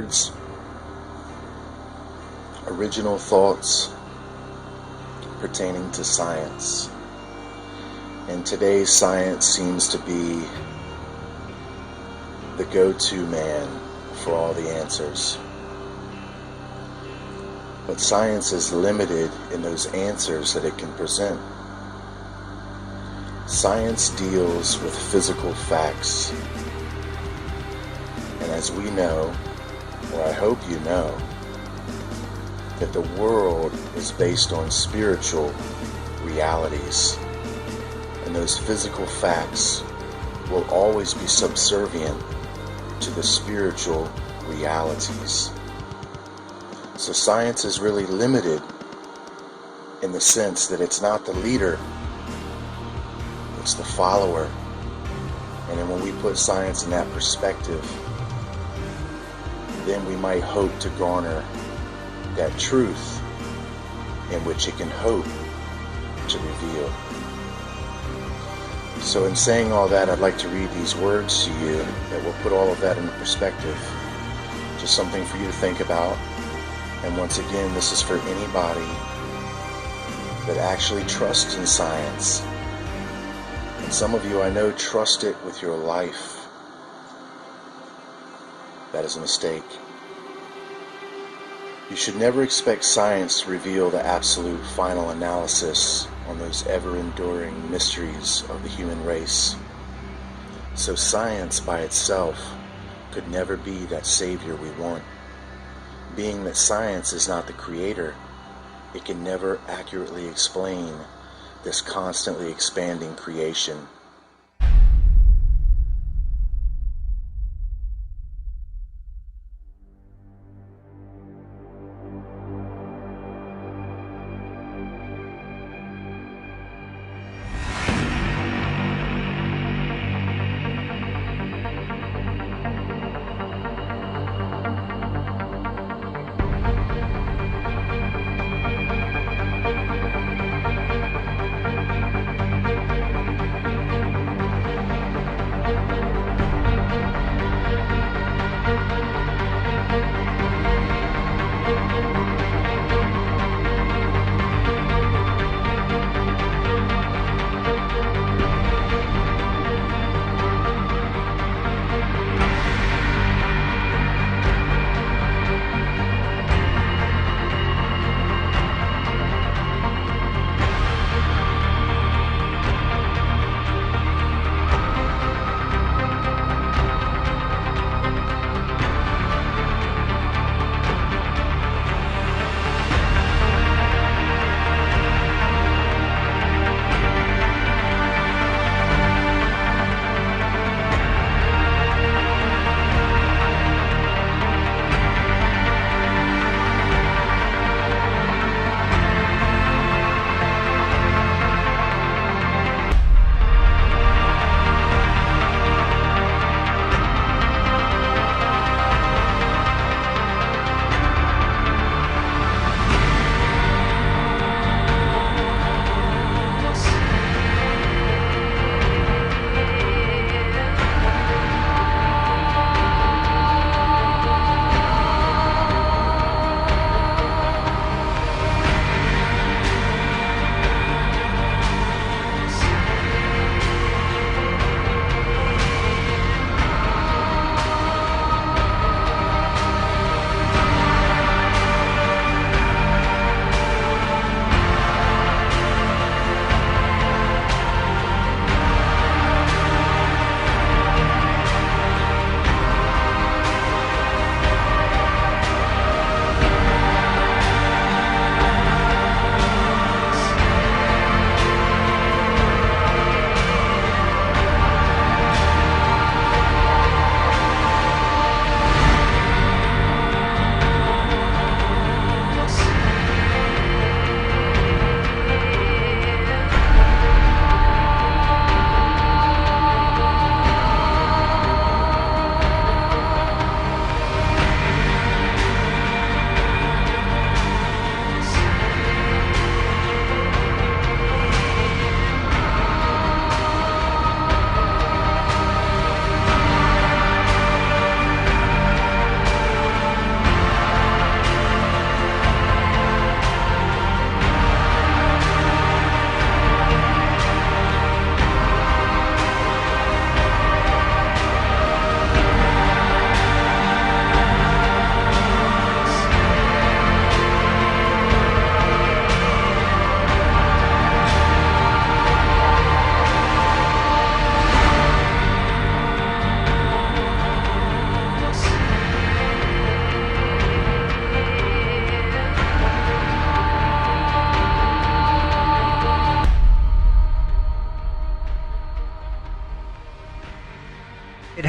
words, original thoughts pertaining to science. And today's science seems to be the go-to man for all the answers. But science is limited in those answers that it can present. Science deals with physical facts. And as we know, or I hope you know, that the world is based on spiritual realities. And those physical facts will always be subservient to the spiritual realities. So science is really limited in the sense that it's not the leader, it's the follower. And then when we put science in that perspective, then we might hope to garner that truth in which it can hope to reveal. So in saying all that, I'd like to read these words to you that will put all of that into perspective. Just something for you to think about. And once again, this is for anybody that actually trusts in science. And some of you, I know, trust it with your life. That is a mistake. You should never expect science to reveal the absolute final analysis on those ever-enduring mysteries of the human race. So science by itself could never be that savior we want. Being that science is not the creator, it can never accurately explain this constantly expanding creation.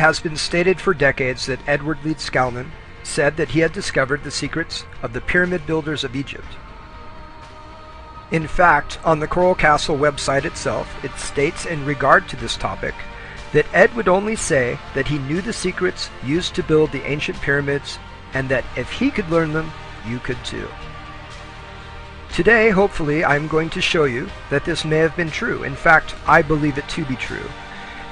has been stated for decades that Edward Leeds-Skalman said that he had discovered the secrets of the pyramid builders of Egypt. In fact, on the Coral Castle website itself, it states in regard to this topic that Ed would only say that he knew the secrets used to build the ancient pyramids, and that if he could learn them, you could too. Today, hopefully, I'm going to show you that this may have been true. In fact, I believe it to be true.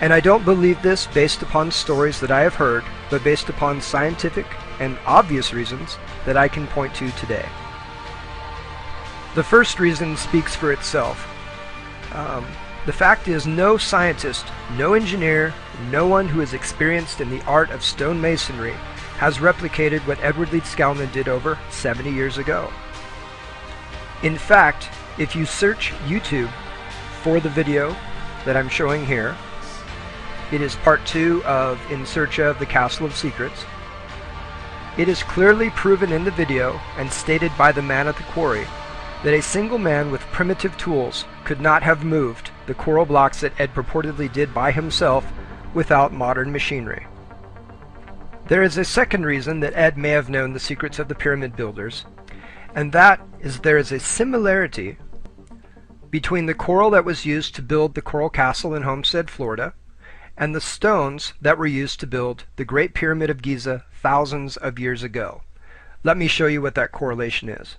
And I don't believe this based upon stories that I have heard, but based upon scientific and obvious reasons that I can point to today. The first reason speaks for itself. The fact is, no scientist, no engineer, no one who is experienced in the art of stonemasonry has replicated what Edward Leeds-Skalman did over 70 years ago. In fact, if you search YouTube for the video that I'm showing here, it is part 2 of In Search of the Castle of Secrets. It is clearly proven in the video and stated by the man at the quarry that a single man with primitive tools could not have moved the coral blocks that Ed purportedly did by himself without modern machinery. There is a second reason that Ed may have known the secrets of the pyramid builders, and that is there is a similarity between the coral that was used to build the Coral Castle in Homestead, Florida, and the stones that were used to build the Great Pyramid of Giza thousands of years ago. Let me show you what that correlation is.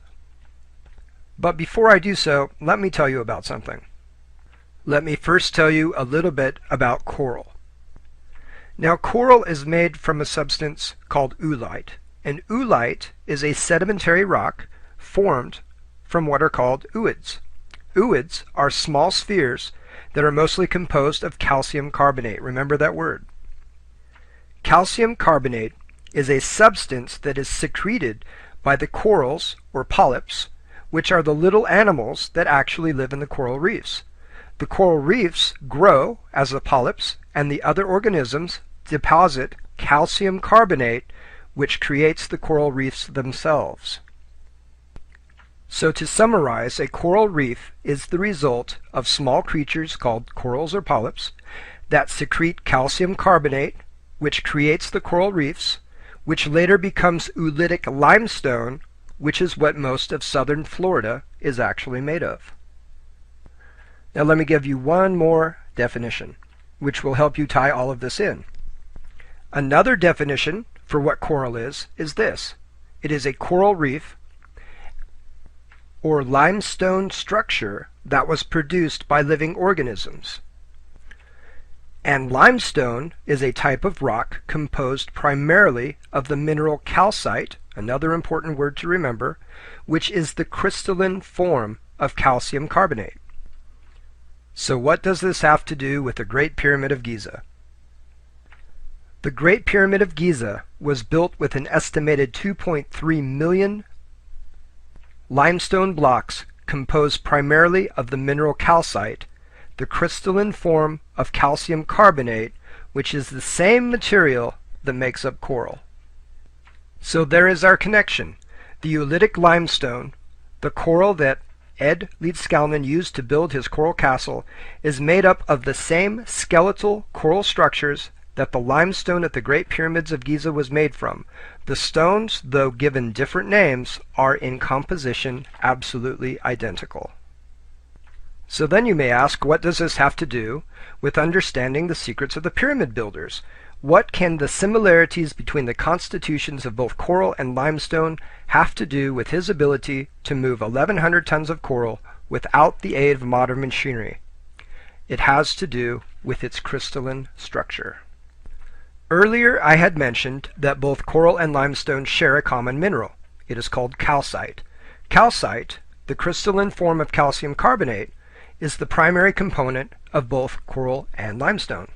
But before I do so, let me tell you about something. Let me first tell you a little bit about coral. Now, coral is made from a substance called oolite, and oolite is a sedimentary rock formed from what are called ooids. Ooids are small spheres that are mostly composed of calcium carbonate. Remember that word. Calcium carbonate is a substance that is secreted by the corals or polyps, which are the little animals that actually live in the coral reefs. The coral reefs grow as the polyps, and the other organisms deposit calcium carbonate, which creates the coral reefs themselves. So to summarize, a coral reef is the result of small creatures called corals or polyps that secrete calcium carbonate, which creates the coral reefs, which later becomes oolitic limestone, which is what most of southern Florida is actually made of. Now let me give you one more definition, which will help you tie all of this in. Another definition for what coral is this. It is a coral reef or limestone structure that was produced by living organisms. And limestone is a type of rock composed primarily of the mineral calcite, another important word to remember, which is the crystalline form of calcium carbonate. So what does this have to do with the Great Pyramid of Giza? The Great Pyramid of Giza was built with an estimated 2.3 million limestone blocks composed primarily of the mineral calcite, the crystalline form of calcium carbonate, which is the same material that makes up coral. So there is our connection. The oolitic limestone, the coral that Ed Leeds-Skalman used to build his coral castle, is made up of the same skeletal coral structures that the limestone at the Great Pyramids of Giza was made from. The stones, though given different names, are in composition absolutely identical. So then you may ask, what does this have to do with understanding the secrets of the pyramid builders? What can the similarities between the constitutions of both coral and limestone have to do with his ability to move 1,100 tons of coral without the aid of modern machinery? It has to do with its crystalline structure. Earlier I had mentioned that both coral and limestone share a common mineral. It is called calcite. Calcite, the crystalline form of calcium carbonate, is the primary component of both coral and limestone.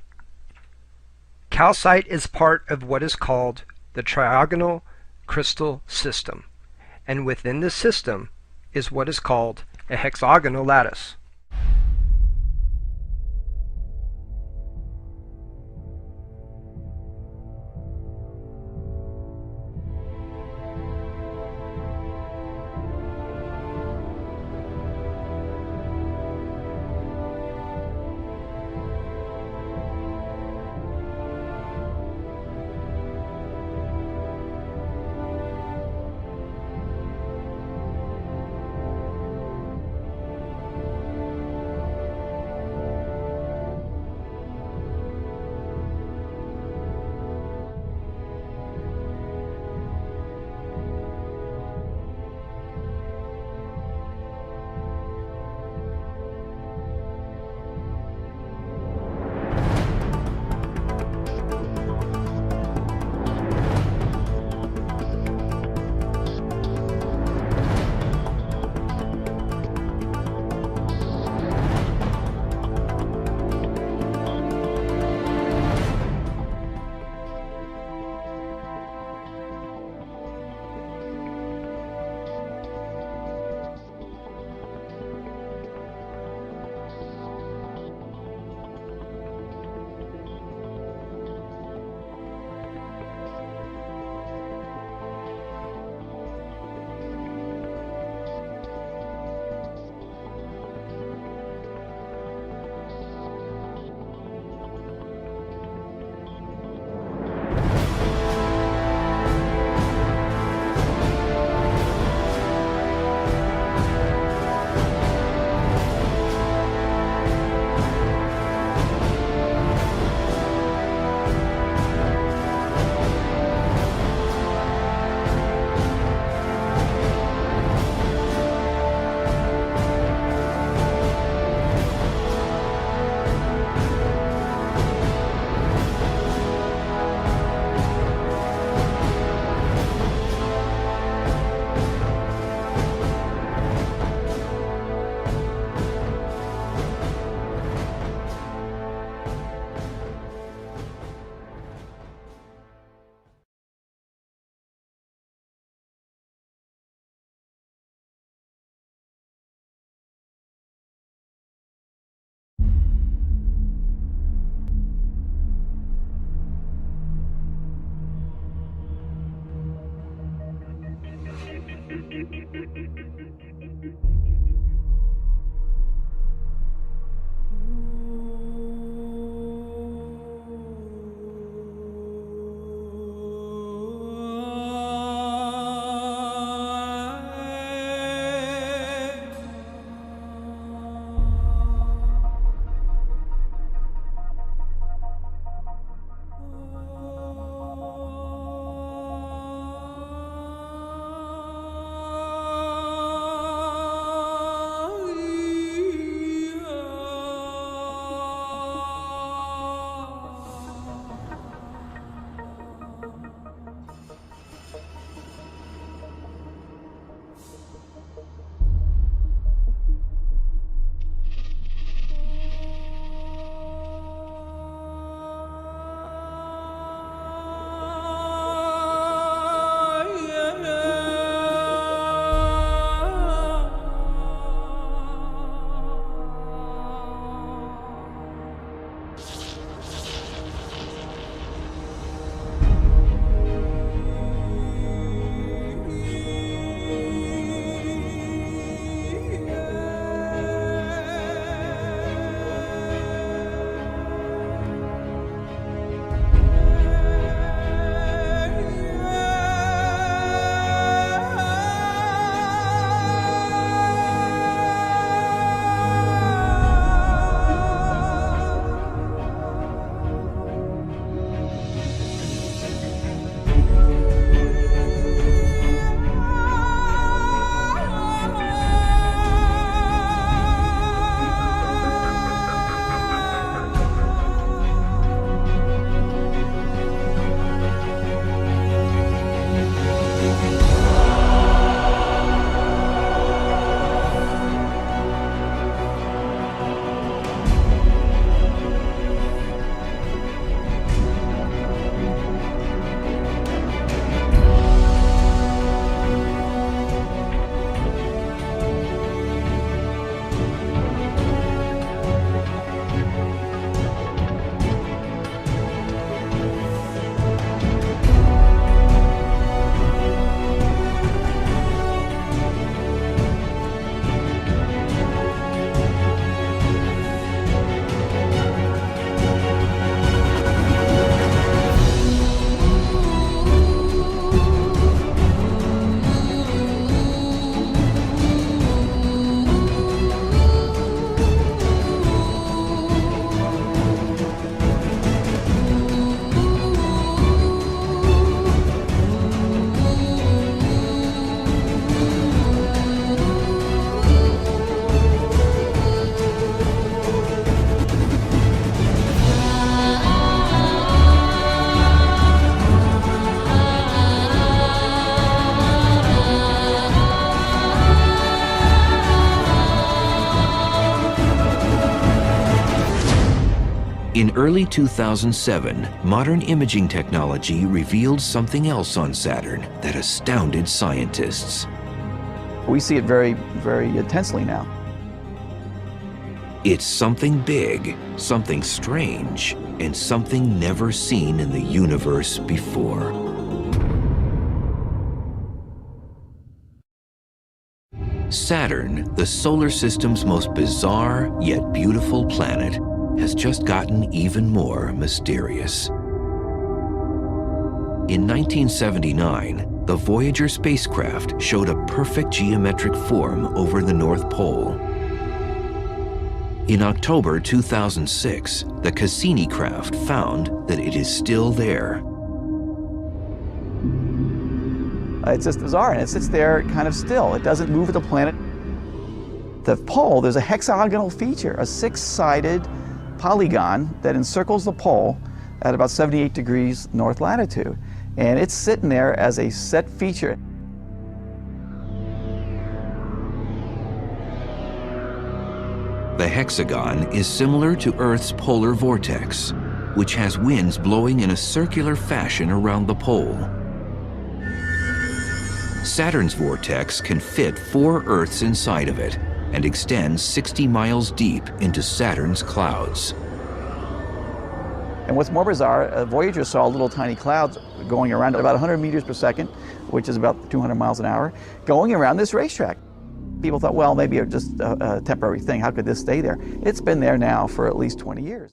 Calcite is part of what is called the trigonal crystal system, and within this system is what is called a hexagonal lattice. In early 2007, modern imaging technology revealed something else on Saturn that astounded scientists. We see it very, very intensely now. It's something big, something strange, and something never seen in the universe before. Saturn, the solar system's most bizarre yet beautiful planet, has just gotten even more mysterious. In 1979, the Voyager spacecraft showed a perfect geometric form over the North Pole. In October 2006, the Cassini craft found that it is still there. It's just bizarre, and it sits there kind of still. It doesn't move with the planet. The pole, there's a hexagonal feature, a six-sided polygon that encircles the pole at about 78 degrees north latitude. And it's sitting there as a set feature. The hexagon is similar to Earth's polar vortex, which has winds blowing in a circular fashion around the pole. Saturn's vortex can fit 4 Earths inside of it and extends 60 miles deep into Saturn's clouds. And what's more bizarre, Voyager saw little tiny clouds going around at about 100 meters per second, which is about 200 miles an hour, going around this racetrack. People thought, well, maybe it's just a temporary thing. How could this stay there? It's been there now for at least 20 years.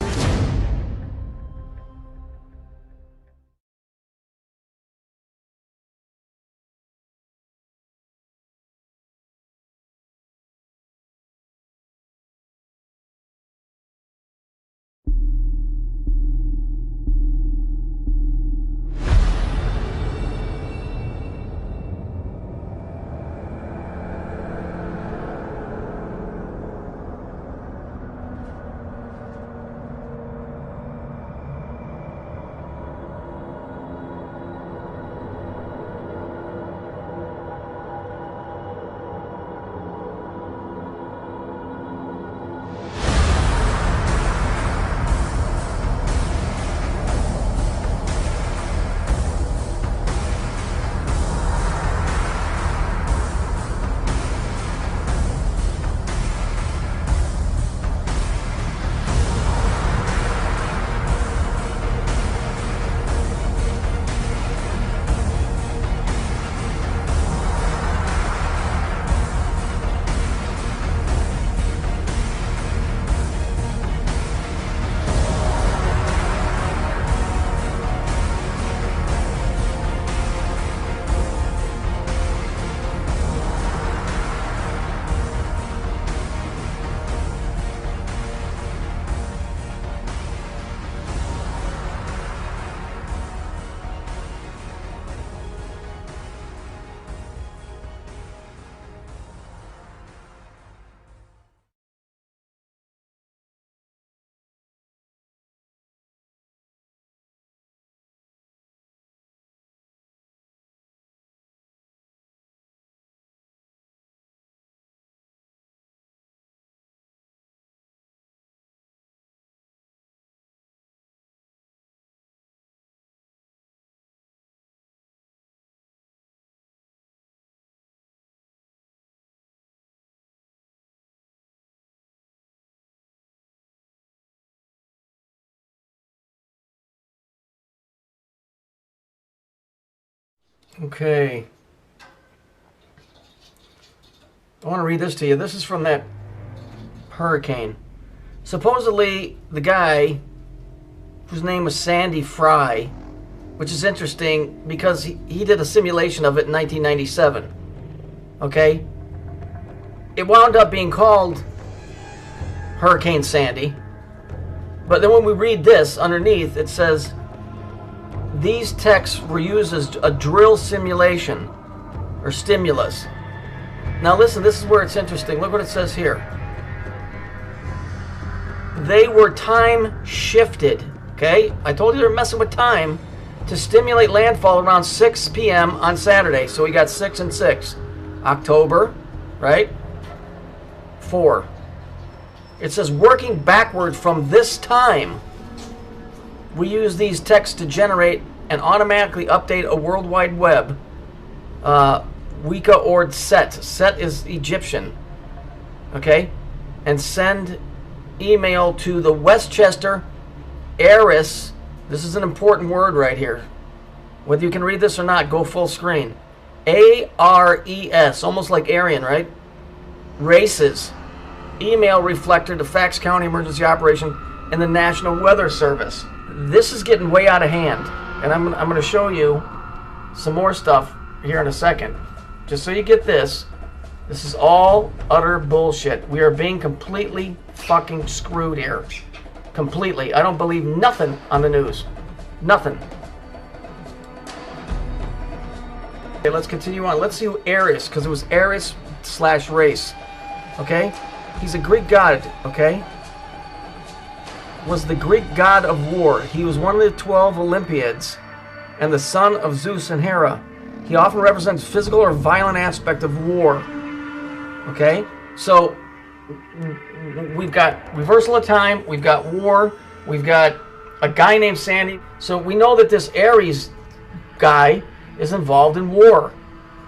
Okay. I want to read this to you. This is from that hurricane. Supposedly, the guy, whose name was Sandy Fry, which is interesting because he did a simulation of it in 1997. Okay? It wound up being called Hurricane Sandy. But then when we read this underneath, it says, these texts were used as a drill simulation or stimulus. Now listen, this is where it's interesting. Look what it says here. They were time shifted. Okay? I told you they're messing with time to stimulate landfall around 6 p.m. on Saturday. So we got 6 and 6. October, right? 4. It says working backward from this time, we use these texts to generate and automatically update a World Wide Web. Weka or Set. Set is Egyptian. Okay? And send email to the Westchester Ares. This is an important word right here. Whether you can read this or not, go full screen. ARES, almost like Aryan, right? Races. Email reflector to Fax County Emergency Operation and the National Weather Service. This is getting way out of hand, and I'm going to show you some more stuff here in a second. Just so you get this, this is all utter bullshit. We are being completely fucking screwed here. Completely. I don't believe nothing on the news. Nothing. Okay, let's continue on. Let's see who Ares, because it was Ares/race. Okay? He's a Greek god, okay? Was the Greek god of war. He was one of the 12 Olympiads and the son of Zeus and Hera. He often represents physical or violent aspect of war. Okay? So, we've got reversal of time, we've got war, we've got a guy named Sandy. So we know that this Ares guy is involved in war.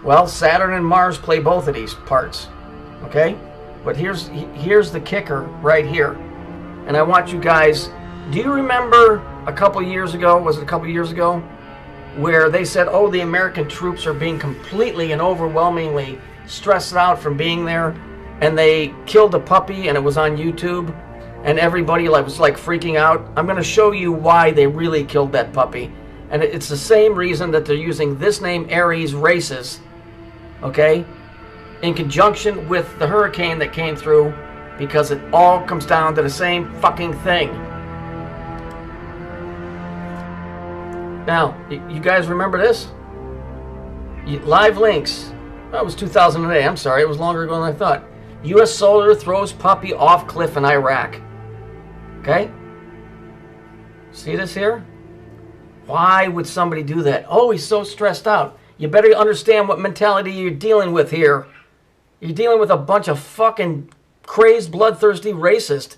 Well, Saturn and Mars play both of these parts. Okay? But here's the kicker right here. And I want you guys, do you remember a couple years ago, was it a couple years ago, where they said, oh, the American troops are being completely and overwhelmingly stressed out from being there, and they killed a puppy, and it was on YouTube, and everybody was like freaking out. I'm going to show you why they really killed that puppy, and it's the same reason that they're using this name, Aries races, okay, in conjunction with the hurricane that came through, because it all comes down to the same fucking thing. Now, you guys remember this? Live links. That was 2008. I'm sorry, it was longer ago than I thought. U.S. soldier throws puppy off cliff in Iraq. Okay? See this here? Why would somebody do that? Oh, he's so stressed out. You better understand what mentality you're dealing with here. You're dealing with a bunch of fucking crazed, bloodthirsty racist.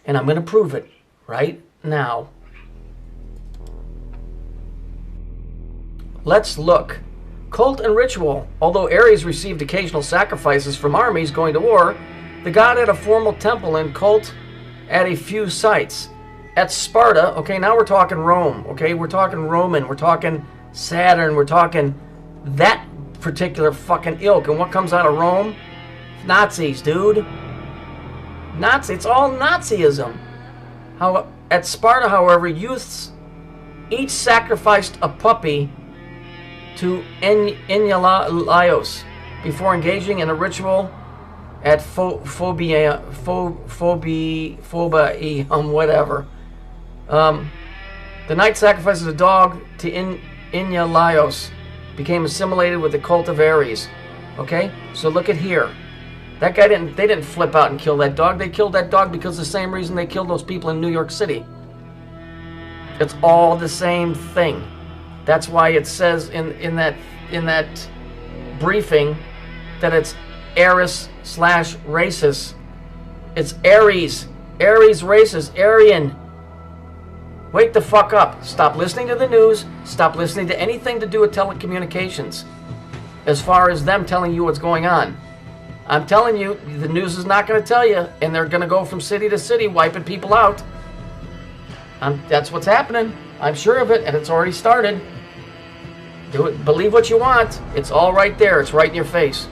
And I'm going to prove it right now. Let's look. Cult and ritual. Although Ares received occasional sacrifices from armies going to war, the god had a formal temple and cult at a few sites. At Sparta, okay, now we're talking Rome, okay? We're talking Roman, we're talking Saturn, we're talking that particular fucking ilk. And what comes out of Rome? Nazis, dude. Nazi, it's all Nazism. At Sparta, however, youths each sacrificed a puppy to Enyalios before engaging in a ritual at whatever. The knight sacrifices a dog to Enyalios, became assimilated with the cult of Ares. Okay, so look at here. That guy they didn't flip out and kill that dog. They killed that dog because the same reason they killed those people in New York City. It's all the same thing. That's why it says in that briefing that it's Aries/racist. It's Aries. Aries racist. Aryan. Wake the fuck up. Stop listening to the news. Stop listening to anything to do with telecommunications. As far as them telling you what's going on. I'm telling you, the news is not going to tell you, and they're going to go from city to city wiping people out. That's what's happening. I'm sure of it, and it's already started. Do it. Believe what you want. It's all right there. It's right in your face.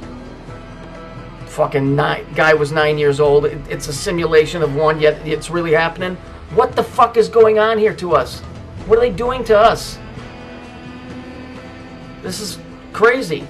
Fucking guy was 9 years old. It's a simulation of one, yet it's really happening. What the fuck is going on here to us? What are they doing to us? This is crazy.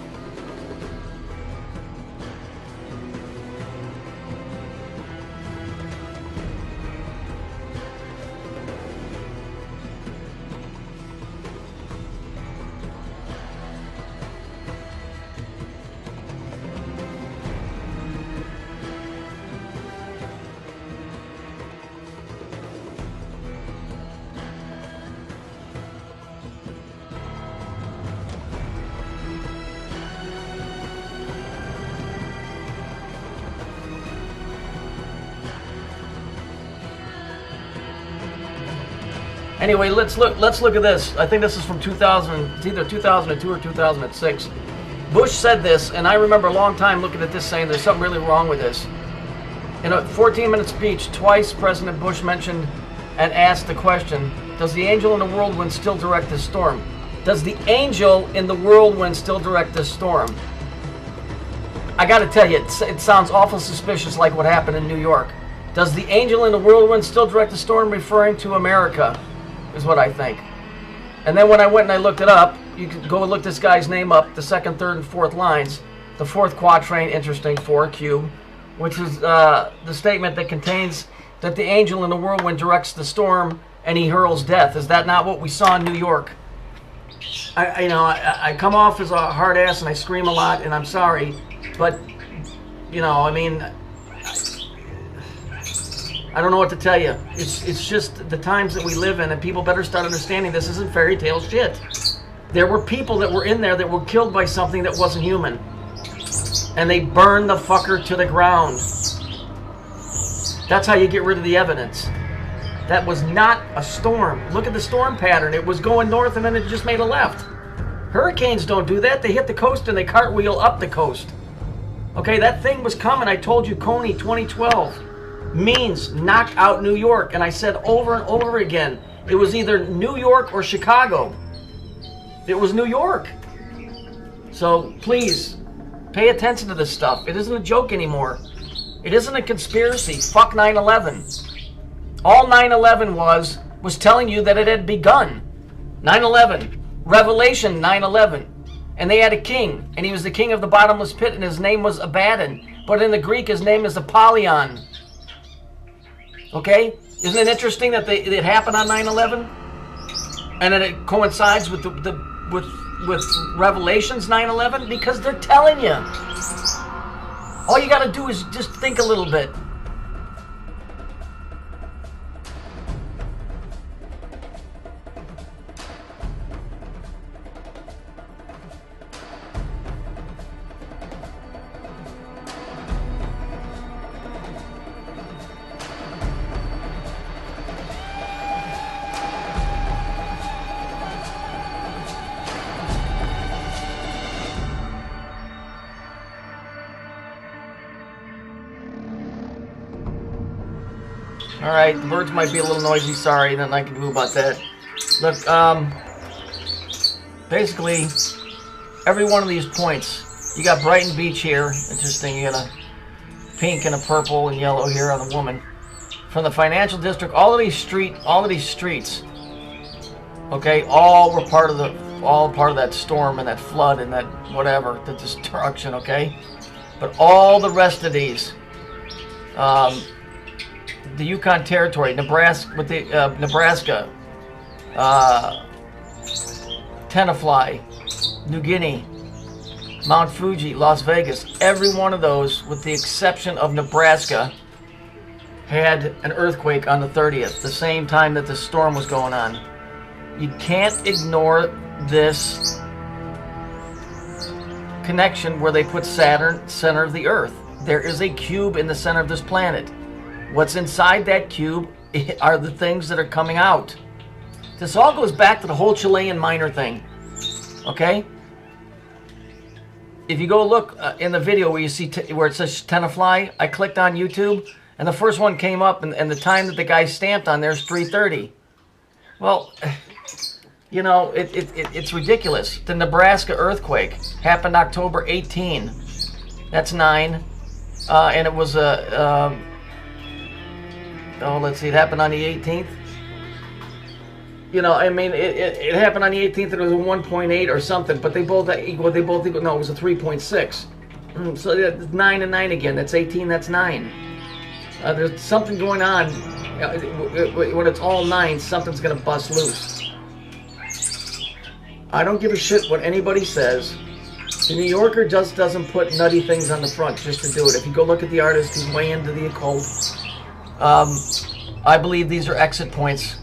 Anyway, let's look at this. I think this is from 2000. It's either 2002 or 2006. Bush said this, and I remember a long time looking at this saying there's something really wrong with this. In a 14-minute speech, twice President Bush mentioned and asked the question, does the angel in the whirlwind still direct this storm? Does the angel in the whirlwind still direct this storm? I gotta tell you, it sounds awful suspicious like what happened in New York. Does the angel in the whirlwind still direct the storm, referring to America? Is what I think. And then when I went and I looked it up, you could go and look this guy's name up, the second, third, and fourth lines. The fourth quatrain, interesting, 4 cube, which is the statement that contains that the angel in the whirlwind directs the storm and he hurls death. Is that not what we saw in New York? I come off as a hard ass and I scream a lot, and I'm sorry, but I mean, I don't know what to tell you. It's just the times that we live in, and people better start understanding this isn't fairy tale shit. There were people that were in there that were killed by something that wasn't human. And they burned the fucker to the ground. That's how you get rid of the evidence. That was not a storm. Look at the storm pattern. It was going north and then it just made a left. Hurricanes don't do that. They hit the coast and they cartwheel up the coast. Okay, that thing was coming. I told you, Coney 2012 means knock out New York. And I said over and over again, It was either New York or Chicago. It was New York. So please, pay attention to this stuff. It isn't a joke anymore. It isn't a conspiracy. Fuck 9/11. All 9/11 was telling you that it had begun. 9/11. Revelation 9/11. And they had a king, and he was the king of the bottomless pit, and his name was Abaddon. But in the Greek, his name is Apollyon. Okay? Isn't it interesting that it happened on 9/11? And that it coincides with with Revelations 9/11? Because they're telling you. All you got to do is just think a little bit. Alright, the birds might be a little noisy, sorry, nothing I can do about that. Look, basically, every one of these points, you got Brighton Beach here, interesting, you got a pink and a purple and yellow here on the woman. From the financial district, all of these streets, okay, all were part of that storm and that flood and that whatever, the destruction, okay? But all the rest of these, the Yukon Territory, Nebraska, with the Nebraska, Tenafly, New Guinea, Mount Fuji, Las Vegas, every one of those, with the exception of Nebraska, had an earthquake on the 30th, the same time that the storm was going on. You can't ignore this connection where they put Saturn center of the Earth. There is a cube in the center of this planet. What's inside that cube are the things that are coming out. This all goes back to the whole Chilean miner thing. Okay? If you go look in the video where you see where it says Tenafly, I clicked on YouTube, and the first one came up, and the time that the guy stamped on there is 3:30. Well, you know, it's ridiculous. The Nebraska earthquake happened October 18. That's 9. And it was a... oh, let's see, it happened on the 18th. You know, I mean, it happened on the 18th, and it was a 1.8 or something, but they both equal, no, it was a 3.6. So that's 9 and 9 again, that's 18, that's 9. There's something going on, when it's all 9, something's gonna bust loose. I don't give a shit what anybody says. The New Yorker just doesn't put nutty things on the front just to do it. If you go look at the artist, he's way into the occult. I believe these are exit points.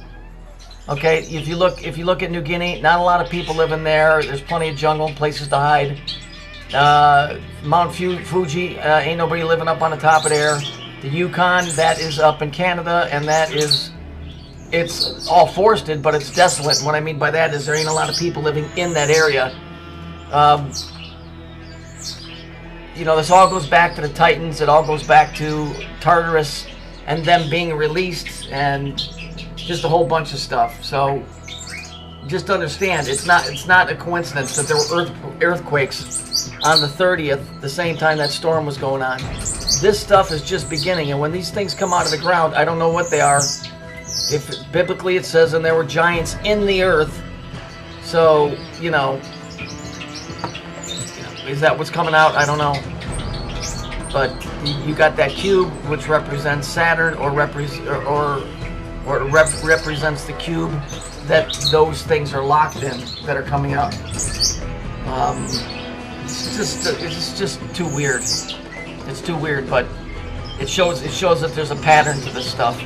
Okay, if you look at New Guinea, not a lot of people live in there. There's plenty of jungle, places to hide. Mount Fuji, ain't nobody living up on the top of there. The Yukon, that is up in Canada, and it's all forested, but it's desolate. And what I mean by that is there ain't a lot of people living in that area. You know, this all goes back to the Titans. It all goes back to Tartarus and them being released, and just a whole bunch of stuff. So just understand, it's not a coincidence that there were earthquakes on the 30th, the same time that storm was going on. This stuff is just beginning, and when these things come out of the ground, I don't know what they are. If biblically it says, and there were giants in the earth, so you know, is that what's coming out? I don't know. But you got that cube, which represents Saturn, or represents the cube that those things are locked in, that are coming out. It's just too weird. It's too weird, but it shows that there's a pattern to this stuff.